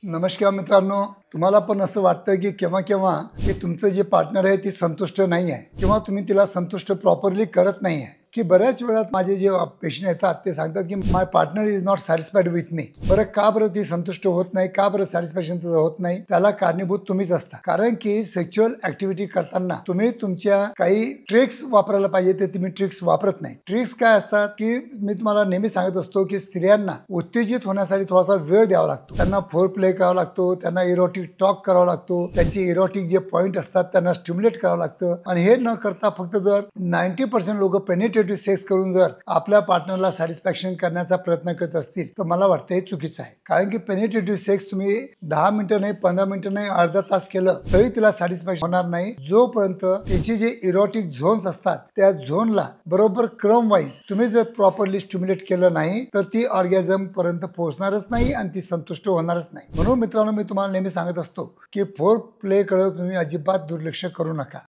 नमस्कार मित्रांनो, तुम्हाला पण असं वाटतं की केव्हा केव्हा की तुमचं जे पार्टनर आहे ती संतुष्ट नाही आहे किंवा तुम्ही तिला संतुष्ट प्रॉपरली करत नाही आहे की बऱ्याच वेळात माझे जे पेशंट येतात ते सांगतात की my partner is not satisfied with me. बरं का बरं ती संतुष्ट होत नाही, का बरं सॅटिस्फॅक्शन होत नाही? त्याला कारणीभूत तुम्हीच असता. कारण की सेक्शुअल ऍक्टिव्हिटी करताना तुम्ही तुमच्या काही ट्रिक्स वापरायला पाहिजे, ते तुम्ही ट्रिक्स वापरत नाही. ट्रिक्स काय असतात की मी तुम्हाला नेहमी सांगत असतो की स्त्रियांना उत्तेजित होण्यासाठी थोडासा वेळ द्यावा लागतो. त्यांना फोर प्ले करावा लागतो, त्यांना इरोटिक टॉक करावा लागतो, त्यांचे इरोटिक जे पॉइंट असतात त्यांना स्टिम्युलेट करावं लागतं. आणि हे न करता फक्त जर 90% लोक पेनिट्रेटिव्ह सेक्स करून जर आपल्या पार्टनरला सॅटिस्फॅक्शन करण्याचा प्रयत्न करत असतील तर मला वाटतं हे चुकीचं आहे. कारण की पेनिट्रेटिव्ह सेक्स तुम्ही 10 मिनिटं नाही, 15 मिनिटं नाही, अर्धा तास केलं तरी तिला सॅटिस्फॅक्शन होणार नाही, जोपर्यंत तिची जे इरोटिक झोन्स असतात त्या झोनला बरोबर क्रम वाईज तुम्ही जर प्रॉपरली स्टिम्युलेट केलं नाही तर ती ऑर्गॅझम पर्यंत पोहोचणारच नाही आणि ती संतुष्ट होणारच नाही. म्हणून मित्रांनो, मी तुम्हाला नेहमी सांगत असतो की फोर प्ले कडे तुम्ही अजिबात दुर्लक्ष करू नका.